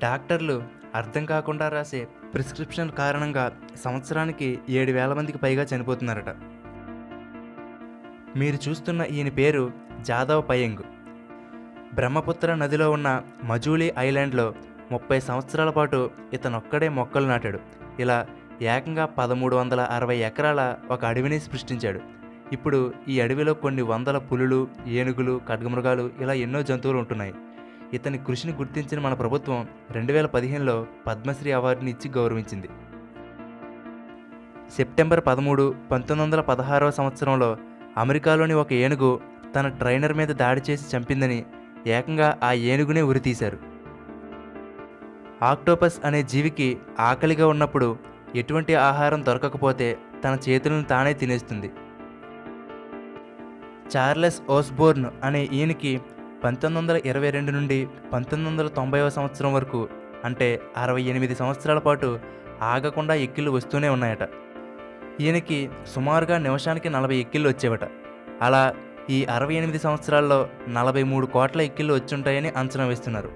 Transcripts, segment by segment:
డాక్టర్లు అర్థం కాకుండా రాసే ప్రిస్క్రిప్షన్ కారణంగా సంవత్సరానికి 7,000 మందికి పైగా చనిపోతున్నారట. మీరు చూస్తున్న ఈయన పేరు జాదవ్ పయంగ్. బ్రహ్మపుత్ర నదిలో ఉన్న మజూలీ ఐలాండ్లో 30 సంవత్సరాల పాటు ఇతనొక్కడే మొక్కలు నాటాడు. ఇలా ఏకంగా 1360 ఎకరాల ఒక అడవిని సృష్టించాడు. ఇప్పుడు ఈ అడవిలో కొన్ని వందల పులులు, ఏనుగులు, ఖడ్గమృగాలు ఇలా ఎన్నో జంతువులు ఉంటున్నాయి. ఇతని కృషిని గుర్తించిన మన ప్రభుత్వం 2015లో పద్మశ్రీ అవార్డుని ఇచ్చి గౌరవించింది. సెప్టెంబర్ 13, 1916వ సంవత్సరంలో అమెరికాలోని ఒక ఏనుగు తన ట్రైనర్ మీద దాడి చేసి చంపిందని ఏకంగా ఆ ఏనుగునే ఉరితీశారు. ఆక్టోపస్ అనే జీవికి ఆకలిగా ఉన్నప్పుడు ఎటువంటి ఆహారం దొరకకపోతే తన చేతులను తానే తినేస్తుంది. చార్లెస్ ఓస్బోర్న్ అనే ఈయనకి 1922 నుండి 1990వ సంవత్సరం వరకు అంటే 68 సంవత్సరాల పాటు ఆగకుండా ఎక్కిళ్ళు వస్తూనే ఉన్నాయట. ఈయనకి సుమారుగా నిమిషానికి 40 ఎక్కిళ్ళు వచ్చేవట. అలా ఈ 68 సంవత్సరాల్లో 43 కోట్ల ఎక్కిళ్ళు వచ్చుంటాయని అంచనా వేస్తున్నారు.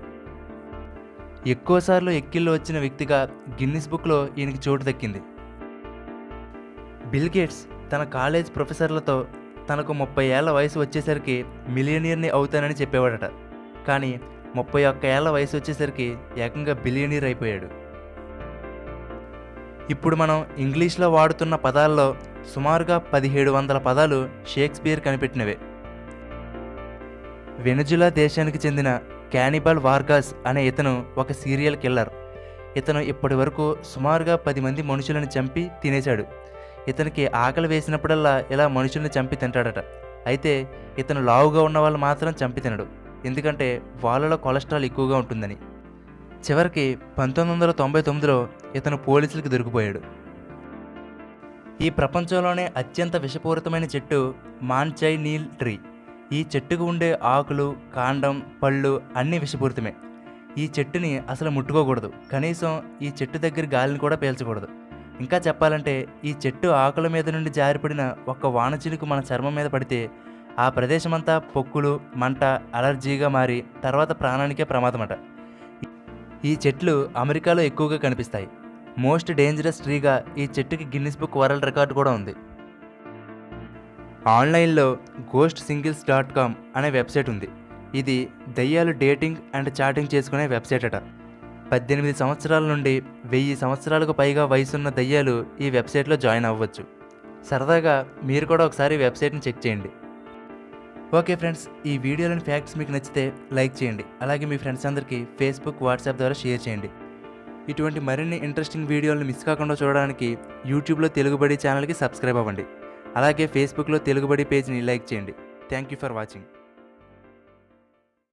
ఎక్కువసార్లు ఎక్కిళ్ళు వచ్చిన వ్యక్తిగా గిన్నిస్ బుక్లో ఈయనకి చోటు దక్కింది. బిల్ గేట్స్ తన కాలేజ్ ప్రొఫెసర్లతో తనకు 30 ఏళ్ల వయసు వచ్చేసరికి మిలియనీర్ని అవుతానని చెప్పేవాడట. కానీ 31 ఏళ్ల వయసు వచ్చేసరికి ఏకంగా బిలియనీర్ అయిపోయాడు. ఇప్పుడు మనం ఇంగ్లీష్లో వాడుతున్న పదాల్లో సుమారుగా 1700 పదాలు షేక్స్పియర్ కనిపెట్టినవే. వెనుజులా దేశానికి చెందిన క్యానిబల్ వార్గాస్ అనే ఇతను ఒక సీరియల్ కిల్లర్. ఇతను ఇప్పటి వరకు సుమారుగా 10 మంది మనుషులను చంపి తినేశాడు. ఇతనికి ఆకలి వేసినప్పుడల్లా ఇలా మనుషుల్ని చంపి తింటాడట. అయితే ఇతను లావుగా ఉన్న వాళ్ళు మాత్రం చంపి తినడు, ఎందుకంటే వాళ్ళలో కొలెస్ట్రాల్ ఎక్కువగా ఉంటుందని. చివరికి 1999లో ఇతను పోలీసులకు దొరికిపోయాడు. ఈ ప్రపంచంలోనే అత్యంత విషపూరితమైన చెట్టు మాన్చై నీల్ ట్రీ. ఈ చెట్టుకు ఉండే ఆకులు, కాండం, పళ్ళు అన్నీ విషపూరితమే. ఈ చెట్టుని అసలు ముట్టుకోకూడదు, కనీసం ఈ చెట్టు దగ్గర గాలిని కూడా పీల్చకూడదు. ఇంకా చెప్పాలంటే ఈ చెట్టు ఆకుల మీద నుండి జారిపడిన ఒక్క వానచిలుకు మన చర్మం మీద పడితే ఆ ప్రదేశమంతా పొక్కులు, మంట, అలర్జీగా మారి తర్వాత ప్రాణానికే ప్రమాదమట. ఈ చెట్లు అమెరికాలో ఎక్కువగా కనిపిస్తాయి. మోస్ట్ డేంజరస్ ట్రీగా ఈ చెట్టుకి గిన్నిస్ బుక్ వరల్డ్ రికార్డు కూడా ఉంది. ఆన్లైన్లో ghostSingles.com అనే వెబ్సైట్ ఉంది. ఇది దయ్యాలు డేటింగ్ అండ్ చాటింగ్ చేసుకునే వెబ్సైట్ అట. 18 సంవత్సరాల నుండి 1000 సంవత్సరాలకు పైగా వయసున్న దయ్యాలు ఈ వెబ్సైట్లో జాయిన్ అవ్వచ్చు. సరదాగా మీరు కూడా ఒకసారి వెబ్సైట్ని చెక్ చేయండి. ఓకే ఫ్రెండ్స్, ఈ వీడియోలోని ఫ్యాక్ట్స్ మీకు నచ్చితే లైక్ చేయండి. అలాగే మీ ఫ్రెండ్స్ అందరికీ ఫేస్బుక్, వాట్సాప్ ద్వారా షేర్ చేయండి. ఇటువంటి మరిన్ని ఇంట్రెస్టింగ్ వీడియోలను మిస్ కాకుండా చూడడానికి యూట్యూబ్లో తెలుగుబడి ఛానల్కి సబ్స్క్రైబ్ అవ్వండి. అలాగే ఫేస్బుక్లో తెలుగుబడి పేజ్ని లైక్ చేయండి. Thank you for watching.